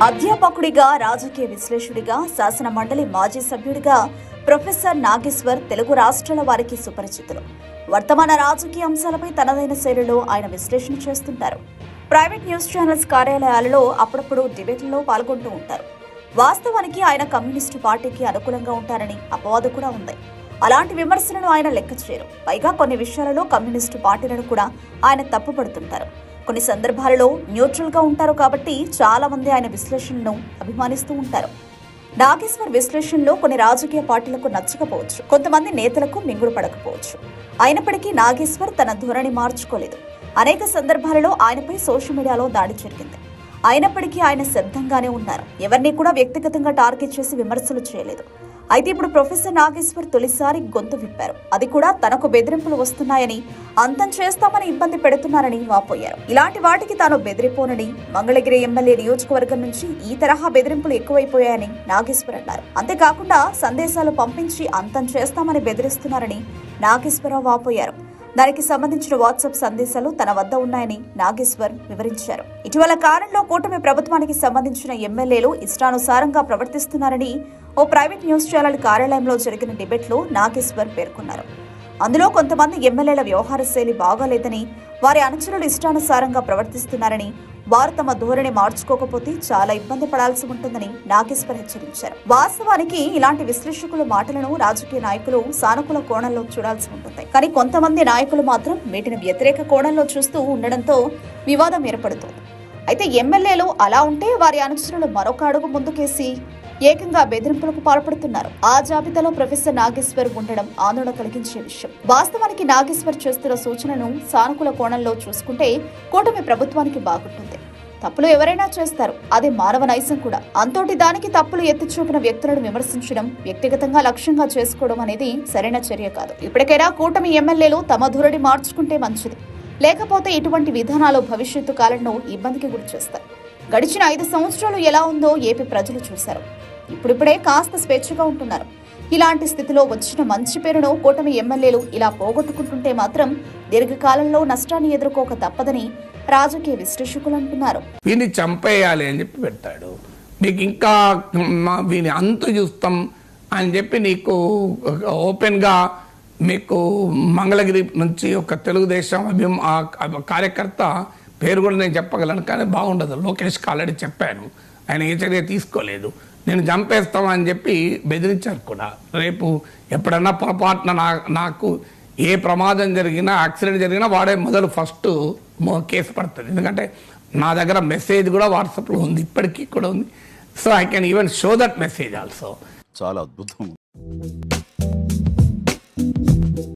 అధ్యాపకుడిగా, రాజకీయ విశ్లేషకుడిగా, శాసన మండలి మాజీ సభ్యుడిగా ప్రొఫెసర్ నాగేశ్వర్ తెలుగు రాష్ట్రాల వారికి సుపరిచితులు. వర్తమాన రాజకీయ అంశాలపై తనదైన శైలిలో ఆయన విశ్లేషణ చేస్తుంటారు. ప్రైవేట్ న్యూస్ ఛానల్స్ కార్యాలయాలలో అప్పుడప్పుడు డిబేట్లలో పాల్గొంటూ ఉంటారు. వాస్తవానికి ఆయన కమ్యూనిస్టు పార్టీకి అనుకూలంగా ఉంటారని అపవాదు కూడా ఉంది. అలాంటి విమర్శలను ఆయన లెక్క చేయరు. పైగా కొన్ని విషయాలలో కమ్యూనిస్టు పార్టీలను కూడా ఆయన తప్పుపడుతుంటారు. కొన్ని సందర్భాలలో న్యూట్రల్ గా ఉంటారు కాబట్టి చాలా మంది ఆయన విశ్లేషణను అభిమానిస్తూ ఉంటారు. నాగేశ్వర్ విశ్లేషణలో కొన్ని రాజకీయ పార్టీలకు నచ్చకపోవచ్చు, కొంతమంది నేతలకు మింగుడు పడకపోవచ్చు. అయినప్పటికీ నాగేశ్వర్ తన ధోరణి మార్చుకోలేదు. అనేక సందర్భాలలో ఆయనపై సోషల్ మీడియాలో దాడి జరిగింది. అయినప్పటికీ ఆయన సిద్ధంగానే ఉన్నారు. ఎవరిని కూడా వ్యక్తిగతంగా టార్గెట్ చేసి విమర్శలు చేయలేదు. అయితే ఇప్పుడు ప్రొఫెసర్ నాగేశ్వర్ తొలిసారి గొంతు విప్పారు. అది కూడా తనకు బెదిరింపులు వస్తున్నాయని, అంతం చేస్తామని ఇబ్బంది పెడుతున్నారని వాపోయారు. ఇలాంటి వాటికి తాను బెదిరిపోనని, మంగళగిరి ఎమ్మెల్యే నియోజకవర్గం నుంచి ఈ తరహా బెదిరింపులు ఎక్కువైపోయాయని నాగేశ్వర్ అన్నారు. అంతేకాకుండా సందేశాలు పంపించి అంతం చేస్తామని బెదిరిస్తున్నారని నాగేశ్వరరావు వాపోయారు. దానికి సంబంధించిన వాట్సాప్ సందేశాలు తన వద్ద ఉన్నాయని నాగేశ్వర్ వివరించారు. ఇటీవల కాలంలో కూటమి ప్రభుత్వానికి సంబంధించిన ఎమ్మెల్యేలు ఇష్టానుసారంగా ప్రవర్తిస్తున్నారని ఓ ప్రైవేట్ న్యూస్ ఛానల్ కార్యాలయంలో జరిగిన డిబేట్లో నాగేశ్వర్ పేర్కొన్నారు. అందులో కొంతమంది ఎమ్మెల్యేల వ్యవహార శైలి బాగాలేదని, వారి అనుచరులు ఇష్టానుసారంగా ప్రవర్తిస్తున్నారని, వారు తమ ధోరణి మార్చుకోకపోతే చాలా ఇబ్బంది పడాల్సి ఉంటుందని నాగేశ్వర్ హెచ్చరించారు. వాస్తవానికి ఇలాంటి విశ్లేషకుల మాటలను రాజకీయ నాయకులు సానుకూల కోణంలో చూడాల్సి ఉంటుంది. కానీ కొంతమంది నాయకులు మాత్రం వీటిని వ్యతిరేక కోణంలో చూస్తూ ఉండడంతో వివాదం ఏర్పడుతోంది. అయితే ఎమ్మెల్యేలు అలా ఉంటే వారి అనుచరులు మరొక అడుగు ముందుకేసి ఏకంగా బెదిరింపులకు పాల్పడుతున్నారు. ఆ జాబితాలో ప్రొఫెసర్ నాగేశ్వర్ ఉండడం ఆందోళన కలిగించే విషయం. వాస్తవానికి నాగేశ్వర్ చేస్తున్న సూచనను సానుకూల కోణంలో చూసుకుంటే కూటమి ప్రభుత్వానికి బాగుంటుంది. తప్పులు ఎవరైనా చేస్తారు, అది మానవ నైజం కూడా. అంతోటి దానికి తప్పులు ఎత్తి చూపిన వ్యక్తులను విమర్శించడం, వ్యక్తిగతంగా లక్ష్యంగా చేసుకోవడం అనేది సరైన చర్య కాదు. ఇప్పటికైనా కూటమి ఎమ్మెల్యేలు తమ ధోరణి మార్చుకుంటే మంచిది. లేకపోతే ఇటువంటి విధానాలు భవిష్యత్తు కాలంలో ఇబ్బందికి గురి చేస్తాయి. గడిచిన 5 సంవత్సరాలు ఎలా ఉందో ఏపీ ప్రజలు చూశారు. ఇప్పుడిప్పుడే కాస్త స్వేచ్ఛగా ఉంటున్నారు. ఇలాంటి స్థితిలో వచ్చిన మంచి పేరును కూటమి ఎమ్మెల్యేలు ఇలా పోగొట్టుకుంటుంటే మాత్రం దీర్ఘకాలంలో నష్టాన్ని ఎదుర్కోక తప్పదని రాజకీయ విశ్లేషకులు అంటున్నారు. వీని చంపేయాలి అని చెప్పి పెట్టాడు. నీకు ఇంకా వీని అంతు చూస్తాం అని చెప్పి నీకు ఓపెన్గా మీకు మంగళగిరి నుంచి ఒక తెలుగుదేశం కార్యకర్త పేరు కూడా నేను చెప్పగలను, కానీ బాగుండదు. లోకేష్కి ఆల్రెడీ చెప్పాను, ఆయన ఏ చర్య తీసుకోలేదు. నేను చంపేస్తామని చెప్పి బెదిరించారు కూడా. రేపు ఎప్పుడన్నా పొరపాటున నాకు ఏ ప్రమాదం జరిగినా, యాక్సిడెంట్ జరిగినా వాడే మొదలు ఫస్ట్ కేసు పడుతుంది. ఎందుకంటే నా దగ్గర మెసేజ్ కూడా వాట్సాప్లో ఉంది, ఇప్పటికీ కూడా ఉంది. So I can even show that message also. చాలా అద్భుతం.